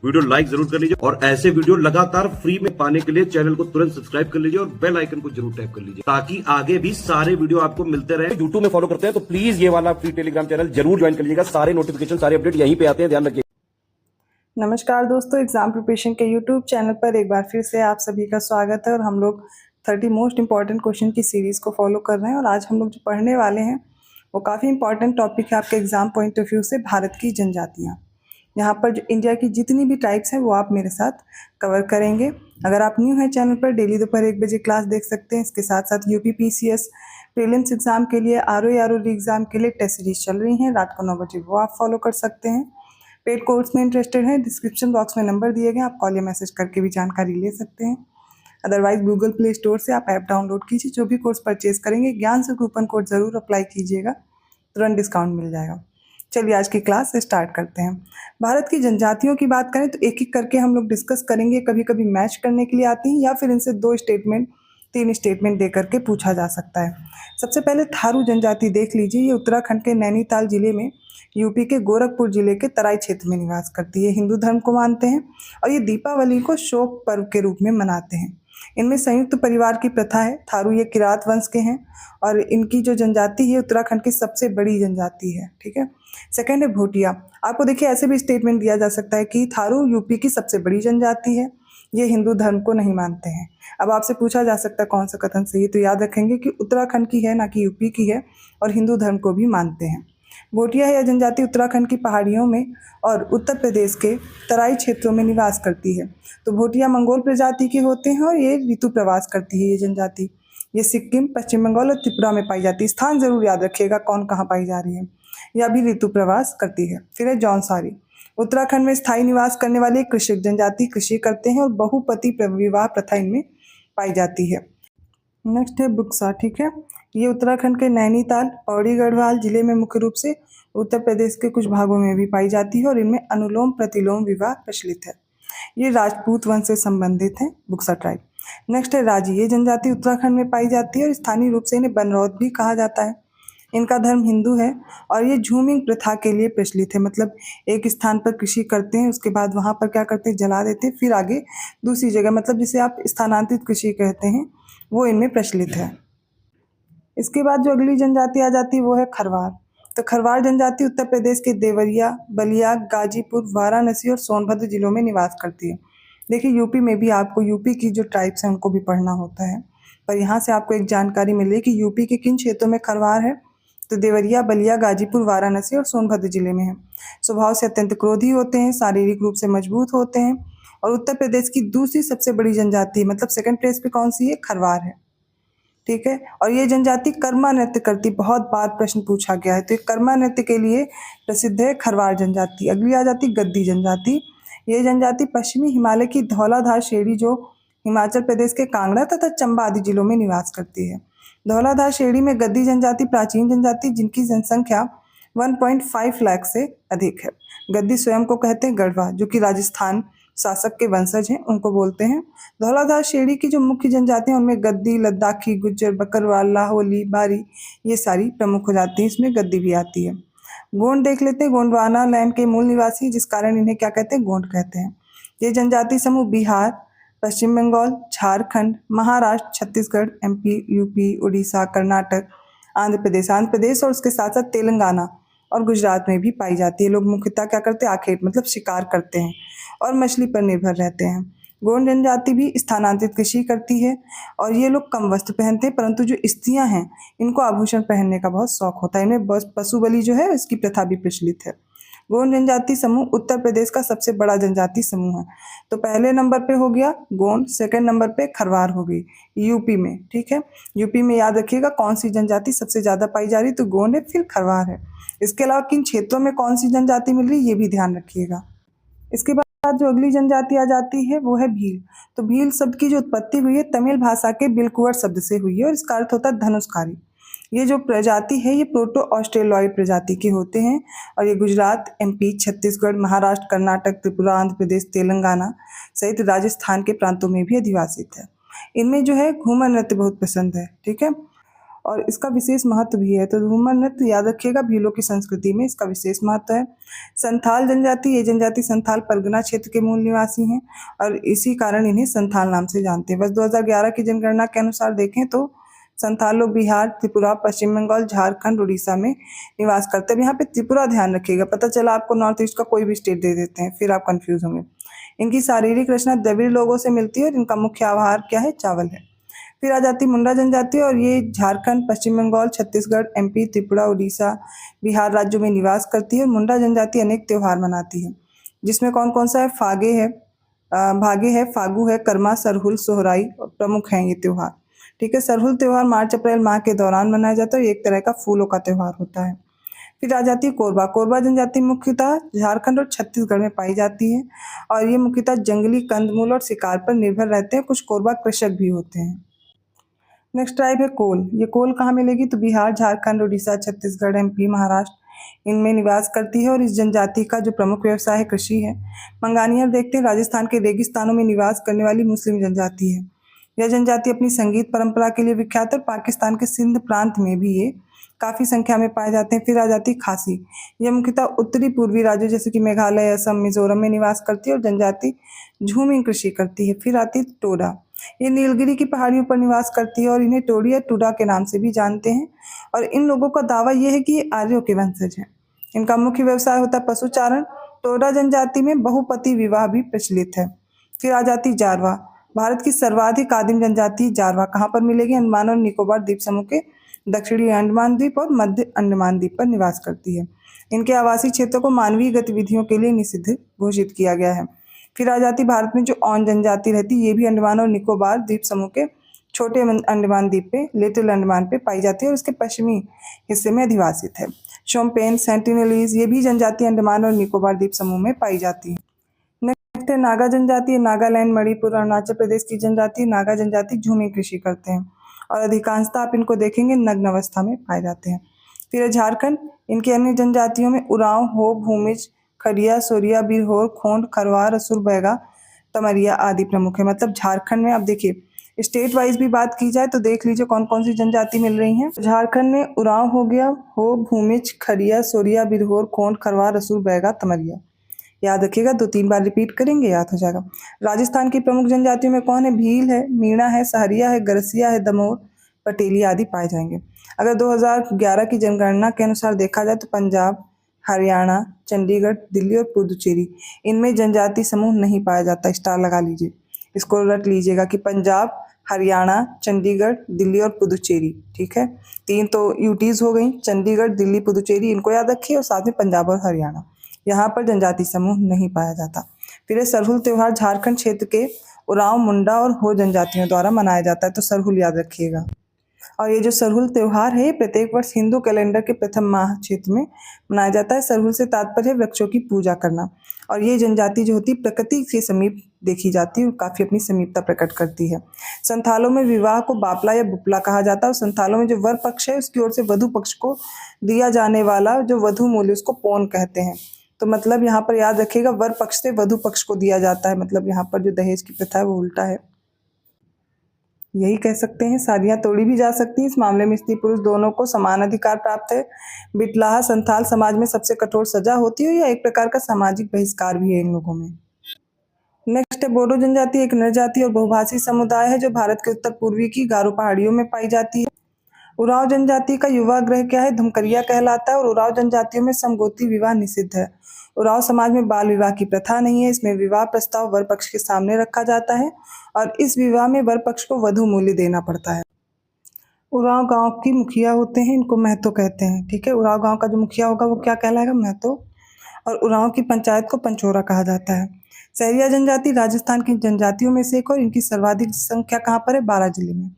Video like जरूर कर लीजिए और ऐसे वीडियो लगातार फ्री में पाने के लिए चैनल को तुरंत सब्सक्राइब कर लीजिए और बेल आइकन को जरूर टैप कर लीजिए ताकि आगे भी सारे वीडियो आपको मिलते रहे। यूट्यूब में फॉलो करते हैं तो प्लीज ये वाला फ्री टेलीग्राम चैनल जरूर ज्वाइन कर लीजिएगा। सारे नोटिफिकेशन सारे अपडेट यहीं पे आते हैं, ध्यान रखिए। नमस्कार दोस्तों, एग्जाम प्रिपरेशन के यूट्यूब चैनल पर एक बार फिर से आप सभी का स्वागत है। और हम लोग 30 मोस्ट इंपॉर्टेंट क्वेश्चन की सीरीज़ को फॉलो कर रहे हैं और आज हम लोग जो पढ़ने वाले हैं वो काफ़ी इंपॉर्टेंट टॉपिक है आपके एग्जाम पॉइंट ऑफ व्यू से, भारत की जनजातियाँ। यहाँ पर जो इंडिया की जितनी भी टाइप्स हैं वो आप मेरे साथ कवर करेंगे। अगर आप न्यू हैं चैनल पर, डेली दोपहर 1 बजे क्लास देख सकते हैं। इसके साथ साथ UPPCS प्रीलिम्स एग्जाम के लिए, ROE एग्जाम के लिए टेस्ट सीरीज चल रही हैं रात को 9 बजे, वो आप फॉलो कर सकते हैं। पेड कोर्स में इंटरेस्टेड हैं, डिस्क्रिप्शन बॉक्स में नंबर दिए गए, आप कॉल या मैसेज करके भी जानकारी ले सकते हैं। अदरवाइज गूगल प्ले स्टोर से आप ऐप डाउनलोड कीजिए। जो भी कोर्स परचेज करेंगे ज्ञान से कूपन कोड ज़रूर अप्लाई कीजिएगा, तुरंत डिस्काउंट मिल जाएगा। चलिए आज की क्लास स्टार्ट करते हैं। भारत की जनजातियों की बात करें तो एक एक करके हम लोग डिस्कस करेंगे। कभी कभी मैच करने के लिए आती हैं या फिर इनसे 2 स्टेटमेंट 3 स्टेटमेंट दे करके पूछा जा सकता है। सबसे पहले थारू जनजाति देख लीजिए। ये उत्तराखंड के नैनीताल जिले में, यूपी के गोरखपुर जिले के तराई क्षेत्र में निवास करती है। हिंदू धर्म को मानते हैं और ये दीपावली को शोक पर्व के रूप में मनाते हैं। इनमें संयुक्त परिवार की प्रथा है। थारू ये किरात वंश के हैं और इनकी जो जनजाति है उत्तराखंड की सबसे बड़ी जनजाति है। ठीक है। सेकंड है भोटिया। आपको देखिए ऐसे भी स्टेटमेंट दिया जा सकता है कि थारू यूपी की सबसे बड़ी जनजाति है, ये हिंदू धर्म को नहीं मानते हैं। अब आपसे पूछा जा सकता है कौन सा कथन सही है, तो याद रखेंगे कि उत्तराखंड की है ना कि यूपी की है और हिंदू धर्म को भी मानते हैं। भोटिया यह जनजाति उत्तराखंड की पहाड़ियों में और उत्तर प्रदेश के तराई क्षेत्रों में निवास करती है। तो भोटिया मंगोल प्रजाति के होते हैं और ये ऋतु प्रवास करती है। ये जनजाति ये सिक्किम, पश्चिम बंगाल और त्रिपुरा में पाई जाती है। स्थान जरूर याद रखिएगा कौन कहाँ पाई जा रही है। यह भी ऋतु प्रवास करती है। फिर है जौनसारी। उत्तराखंड में स्थायी निवास करने वाले कृषक जनजाति कृषि करते हैं और बहुपति विवाह प्रथा इनमें पाई जाती है। नेक्स्ट है बुक्सा। ठीक है। ये उत्तराखंड के नैनीताल, पौड़ी गढ़वाल जिले में मुख्य रूप से उत्तर प्रदेश के कुछ भागों में भी पाई जाती है और इनमें अनुलोम प्रतिलोम विवाह प्रचलित है। ये राजपूत वंश से संबंधित है, बुक्सा ट्राइब। नेक्स्ट है राजी। ये जनजाति उत्तराखंड में पाई जाती है और स्थानीय रूप से इन्हें बनरौत भी कहा जाता है। इनका धर्म हिंदू है और ये झूमिंग प्रथा के लिए प्रचलित है। मतलब एक स्थान पर कृषि करते हैं, उसके बाद वहाँ पर क्या करते हैं, जला देते हैं, फिर आगे दूसरी जगह, मतलब जिसे आप स्थानांतरित कृषि कहते हैं, वो इनमें प्रचलित है। इसके बाद जो अगली जनजाति आ जाती है वो है खरवार। तो खरवार जनजाति उत्तर प्रदेश के देवरिया, बलिया, गाजीपुर, वाराणसी और सोनभद्र जिलों में निवास करती है। देखिए यूपी में भी आपको यूपी की जो ट्राइब्स हैं उनको भी पढ़ना होता है, पर यहाँ से आपको एक जानकारी मिली कि यूपी के किन क्षेत्रों में खरवार है। तो देवरिया, बलिया, गाजीपुर, वाराणसी और सोनभद्र जिले में है। स्वभाव से अत्यंत क्रोधी होते हैं, शारीरिक रूप से मजबूत होते हैं और उत्तर प्रदेश की दूसरी सबसे बड़ी जनजाति, मतलब सेकंड प्लेस पे कौन सी है, खरवार है। ठीक है। और ये जनजाति कर्मा नृत्य करती, बहुत बार प्रश्न पूछा गया है, तो ये कर्मा नृत्य के लिए प्रसिद्ध है खरवार जनजाति। अगली आ जाती गद्दी जनजाति। ये जनजाति पश्चिमी हिमालय की धौलाधार श्रेणी, जो हिमाचल प्रदेश के कांगड़ा तथा चंबा आदि जिलों में निवास करती है। धौलाधार श्रेणी में गद्दी जनजाति प्राचीन जनजाति, जिनकी जनसंख्या 1.5 लाख से अधिक है। गद्दी स्वयं को कहते हैं गढ़वा, जो कि राजस्थान शासक के वंशज हैं, उनको बोलते हैं। धौलाधार श्रेणी की जो मुख्य जनजातियां उनमें गद्दी, लद्दाखी, गुज्जर, बकरवाल, लाहौली, बारी, ये सारी प्रमुख हो जाती हैं। इसमें गद्दी भी आती है। गोंड देख लेते हैं। गोंडवाना लैंड के मूल निवासी, जिस कारण इन्हें क्या कहते हैं, गोंड कहते हैं। ये जनजाति समूह बिहार, पश्चिम बंगाल, झारखंड, महाराष्ट्र, छत्तीसगढ़, MP, UP, उड़ीसा, कर्नाटक, आंध्र प्रदेश और उसके साथ साथ तेलंगाना और गुजरात में भी पाई जाती है। लोग मुख्यतः क्या करते हैं, आखेट मतलब शिकार करते हैं और मछली पर निर्भर रहते हैं। गोंड जनजाति भी स्थानांतरित कृषि करती है और ये लोग कम वस्त्र पहनते हैं, परंतु जो स्त्रियां हैं इनको आभूषण पहनने का बहुत शौक होता है। इनमें पशु बलि जो है इसकी प्रथा भी प्रचलित है। गोंड जनजाति समूह उत्तर प्रदेश का सबसे बड़ा जनजाति समूह है। तो पहले नंबर पे हो गया गोंड, सेकंड नंबर पे खरवार हो गई यूपी में। ठीक है। यूपी में याद रखिएगा कौन सी जनजाति सबसे ज्यादा पाई जा रही, तो गोंड है, फिर खरवार है। इसके अलावा किन क्षेत्रों में कौन सी जनजाति मिल रही ये भी ध्यान रखिएगा। इसके बाद जो अगली जनजाति आ जाती है वो है भील। तो भील शब्द की जो उत्पत्ति हुई है तमिल भाषा के बिलकुवर शब्द से हुई है और इसका अर्थ होता है धनुषकारी। ये जो प्रजाति है ये प्रोटो ऑस्ट्रेलॉइड प्रजाति के होते हैं और ये गुजरात, MP, छत्तीसगढ़, महाराष्ट्र, कर्नाटक, त्रिपुरा, आंध्र प्रदेश, तेलंगाना सहित राजस्थान के प्रांतों में भी अधिवासित है। इनमें जो है घूमर नृत्य बहुत पसंद है। ठीक है। और इसका विशेष महत्व भी है। तो घूमर नृत्य याद रखिएगा भीलों की संस्कृति में इसका विशेष महत्व है। संथाल जनजाति, ये जनजाति संथाल परगना क्षेत्र के मूल निवासी हैं और इसी कारण इन्हें संथाल नाम से जानते हैं। बस 2011 की जनगणना के अनुसार देखें तो संथाल लोग बिहार, त्रिपुरा, पश्चिम बंगाल, झारखंड, उड़ीसा में निवास करते हैं। यहाँ पे त्रिपुरा ध्यान रखिएगा, पता चला आपको नॉर्थ ईस्ट का कोई भी स्टेट दे देते हैं, फिर आप कंफ्यूज होंगे। इनकी शारीरिक रचना द्रविड़ लोगों से मिलती है और इनका मुख्य आहार क्या है, चावल है। फिर आ जाती मुंडा जनजाति और ये झारखंड, पश्चिम बंगाल, छत्तीसगढ़, एमपी, त्रिपुरा, उड़ीसा, बिहार राज्यों में निवास करती है। मुंडा जनजाति अनेक त्योहार मनाती है, जिसमें कौन कौन सा है, भागे है, फागु है, कर्मा, सरहुल, सोहराई प्रमुख हैं ये त्योहार। ठीक है, सरहुल त्योहार मार्च अप्रैल माह के दौरान मनाया जाता है। ये एक तरह का फूलों का त्योहार होता है। फिर आ जाती है कोरबा। कोरबा जनजाति मुख्यतः झारखंड और छत्तीसगढ़ में पाई जाती है और ये मुख्यतः जंगली कंदमूल और शिकार पर निर्भर रहते हैं। कुछ कोरबा कृषक भी होते हैं। नेक्स्ट ट्राइब है कोल। ये कोल कहाँ मिलेगी, तो बिहार, झारखंड, उड़ीसा, छत्तीसगढ़, एमपी, महाराष्ट्र इनमें निवास करती है और इस जनजाति का जो प्रमुख व्यवसाय है कृषि है। मंगानियर देखते हैं, राजस्थान के रेगिस्तानों में निवास करने वाली मुस्लिम जनजाति है। यह जनजाति अपनी संगीत परंपरा के लिए विख्यात है और पाकिस्तान के सिंध प्रांत में भी ये काफ़ी संख्या में पाए जाते हैं। फिर आ जाती खासी। यह मुख्यतः उत्तरी पूर्वी राज्यों जैसे कि मेघालय, असम, मिजोरम में निवास करती है और जनजाति झूमिंग कृषि करती है। फिर आती टोडा। ये नीलगिरी की पहाड़ियों पर निवास करती है और इन्हें टोडी या टूडा के नाम से भी जानते हैं और इन लोगों का दावा यह है कि ये आर्यों के वंशज हैं। इनका मुख्य व्यवसाय होता है पशुचारण। टोडा जनजाति में बहुपति विवाह भी प्रचलित है। फिर आ जाती जारवा। भारत की सर्वाधिक आदिम जनजाति जारवा कहाँ पर मिलेगी, अंडमान और निकोबार द्वीप समूह के दक्षिणी अंडमान द्वीप और मध्य अंडमान द्वीप पर निवास करती है। इनके आवासीय क्षेत्रों को मानवीय गतिविधियों के लिए निषिद्ध घोषित किया गया है। फिर आ जाती भारत में जो ऑन जनजाति रहती है, ये भी अंडमान और निकोबार द्वीप समूह के छोटे अंडमान द्वीप पे, लिटिल अंडमान पे पाई जाती है और उसके पश्चिमी हिस्से में अधिवासित है। शोम्पेन, सेंटिनलीज ये भी जनजाति अंडमान और निकोबार द्वीप समूह में पाई जाती है। नेक्स्ट है नागा जनजाति। नागालैंड, मणिपुर, अरुणाचल प्रदेश की जनजाति। नागा जनजाति झूमी कृषि करते हैं और अधिकांशतः आप इनको देखेंगे नग्न अवस्था में पाए जाते हैं। फिर है झारखंड। इनकी अन्य जनजातियों में उरांव, हो, भूमिज, खड़िया, सोरिया, बिरहोर, खोंड, खरवार, असुर, बैगा, तमरिया आदि प्रमुख है। मतलब झारखंड में आप देखिए स्टेट वाइज भी बात की जाए तो देख लीजिए कौन कौन सी जनजाति मिल रही हैं। झारखंड में उरांव हो गया, हो, भूमिज, खड़िया, सोरिया, बिरहोर, खोंड, खरवार, असुर, बैगा, तमरिया। याद रखिएगा, 2-3 बार रिपीट करेंगे याद हो जाएगा। राजस्थान की प्रमुख जनजातियों में कौन है, भील है, मीणा है, सहरिया है, गरसिया है, दमोर, पटेली आदि पाए जाएंगे। अगर 2011 की जनगणना के अनुसार देखा जाए तो पंजाब, हरियाणा, चंडीगढ़, दिल्ली और पुदुचेरी इनमें जनजाति समूह नहीं पाया जाता। स्टार लगा लीजिए, इसको रट लीजिएगा कि पंजाब, हरियाणा, चंडीगढ़, दिल्ली और पुदुचेरी। ठीक है, 3 तो यूटीज हो गई, चंडीगढ़, दिल्ली, पुदुचेरी इनको याद रखिए और साथ में पंजाब और हरियाणा, यहाँ पर जनजाति समूह नहीं पाया जाता। फिर ये सरहुल त्योहार झारखंड क्षेत्र के उरांव, मुंडा और हो जनजातियों द्वारा मनाया जाता है, तो सरहुल याद रखिएगा। और ये जो सरहुल त्योहार है प्रत्येक वर्ष हिंदू कैलेंडर के प्रथम माह क्षेत्र में मनाया जाता है। सरहुल से तात्पर्य है वृक्षों की पूजा करना और ये जनजाति जो होती है प्रकृति के समीप देखी जाती है और काफ़ी अपनी समीपता प्रकट करती है। संथालों में विवाह को बापला या बुपला कहा जाता है और संथालों में जो वर पक्ष है उसकी ओर से वधु पक्ष को दिया जाने वाला जो वधु मूल्य उसको पौन कहते हैं। तो मतलब यहाँ पर याद रखिएगा वर पक्ष से वधु पक्ष को दिया जाता है, मतलब यहाँ पर जो दहेज की प्रथा है वो उल्टा है, यही कह सकते हैं। शादियाँ तोड़ी भी जा सकती हैं। इस मामले में स्त्री पुरुष दोनों को समान अधिकार प्राप्त है। बिटलाहा संथाल समाज में सबसे कठोर सजा होती है या एक प्रकार का सामाजिक बहिष्कार भी है इन लोगों में। नेक्स्ट है बोडो जनजाति। एक नरजाति और बहुभाषी समुदाय है जो भारत के उत्तर पूर्वी की गारो पहाड़ियों में पाई जाती है। उरांव जनजाति का युवा ग्रह क्या है, धुमकरिया कहलाता है और उरांव जनजातियों में समगोत्री विवाह निषिद्ध है। उरांव समाज में बाल विवाह की प्रथा नहीं है। इसमें विवाह प्रस्ताव वर पक्ष के सामने रखा जाता है और इस विवाह में वर पक्ष को वधु मूल्य देना पड़ता है। उरांव गांव की मुखिया होते हैं, इनको महतो कहते हैं। ठीक है, उरांव गांव का जो मुखिया होगा वो क्या कहलाएगा, महतो। और उरांव की पंचायत को पंचोरा कहा जाता है। सहरिया जनजाति राजस्थान की जनजातियों में से एक और इनकी सर्वाधिक संख्या कहाँ पर है, 12 जिले में।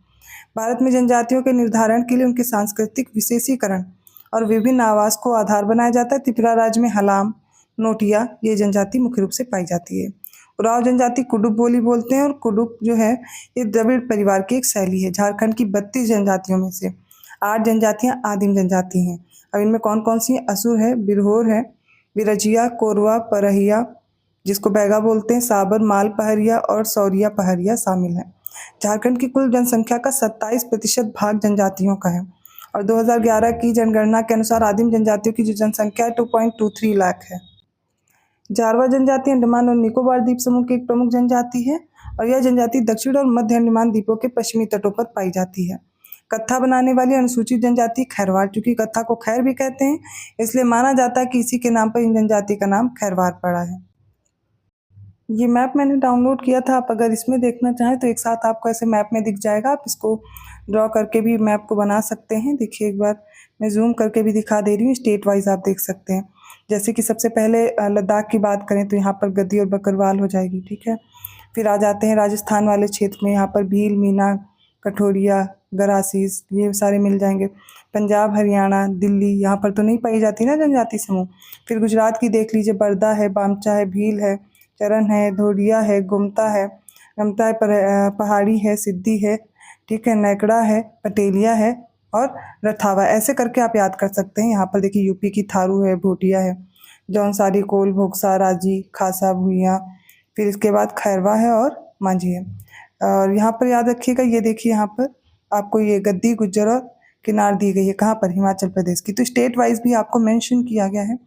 भारत में जनजातियों के निर्धारण के लिए उनके सांस्कृतिक विशेषीकरण और विभिन्न आवास को आधार बनाया जाता है। त्रिपुरा राज्य में हलाम, नोटिया ये जनजाति मुख्य रूप से पाई जाती है। उरांव जनजाति कुडुक बोली बोलते हैं और कुडुक जो है ये द्रविड़ परिवार की एक शैली है। झारखंड की 32 जनजातियों में से 8 जनजातियां आदिम जनजाति हैं। अब इनमें कौन कौन सी हैं, असुर है, बिरहोर है, बिरजिया, कोरवा, परहिया जिसको बैगा बोलते हैं, साबर, माल पहरिया और सौरिया पहरिया शामिल हैं। झारखंड की कुल जनसंख्या का 27% भाग जनजातियों का है और 2011 की जनगणना के अनुसार आदिम जनजातियों की जो जनसंख्या है 2.23 लाख है। जारवा जनजाति अंडमान और निकोबार द्वीप समूह की एक प्रमुख जनजाति है और यह जनजाति दक्षिण और मध्य अंडमान द्वीपों के पश्चिमी तटों पर पाई जाती है। कत्था बनाने वाली अनुसूचित जनजाति खैरवार, चूंकि कत्था को खैर भी कहते हैं इसलिए माना जाता है कि इसी के नाम पर इन जनजाति का नाम खैरवार पड़ा है। ये मैप मैंने डाउनलोड किया था, आप अगर इसमें देखना चाहें तो एक साथ आपको ऐसे मैप में दिख जाएगा। आप इसको ड्रॉ करके भी मैप को बना सकते हैं। देखिए एक बार मैं जूम करके भी दिखा दे रही हूँ, स्टेट वाइज आप देख सकते हैं। जैसे कि सबसे पहले लद्दाख की बात करें तो यहाँ पर गद्दी और बकरवाल हो जाएगी, ठीक है। फिर आ जाते हैं राजस्थान वाले क्षेत्र में, यहाँ पर भील, मीना, कठोरिया, गरासीस, ये सारे मिल जाएंगे। पंजाब, हरियाणा, दिल्ली, यहाँ पर तो नहीं पाई जाती ना जनजाति समूह। फिर गुजरात की देख लीजिए, बरदा है, बामचा है, भील है, चरण है, धोडिया है, गुमता है, नमता है, पहाड़ी है, सिद्धि है, ठीक है, नैकड़ा है, पटेलिया है और रथावा। ऐसे करके आप याद कर सकते हैं। यहाँ पर देखिए यूपी की थारू है, भोटिया है, जौनसारी, कोल, भोगसा, राजी, खासा, भूइयाँ, फिर इसके बाद खैरवा है और मांझी है। और यहाँ पर याद रखिएगा, ये देखिए यहाँ पर आपको ये गद्दी, गुज्जर और किनार दी गई है। कहाँ पर? हिमाचल प्रदेश की। तो स्टेट वाइज भी आपको मेंशन किया गया है,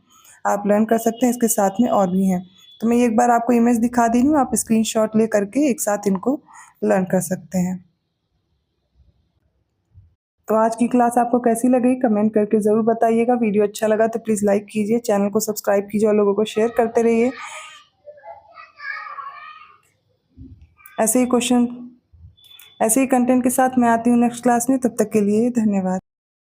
आप लर्न कर सकते हैं। इसके साथ में और भी हैं, तो मैं एक बार आपको इमेज दिखा दी हूँ, आप स्क्रीनशॉट ले करके एक साथ इनको लर्न कर सकते हैं। तो आज की क्लास आपको कैसी लगी कमेंट करके ज़रूर बताइएगा। वीडियो अच्छा लगा तो प्लीज़ लाइक कीजिए, चैनल को सब्सक्राइब कीजिए और लोगों को शेयर करते रहिए। ऐसे ही कंटेंट के साथ मैं आती हूँ नेक्स्ट क्लास में, तब तक के लिए धन्यवाद।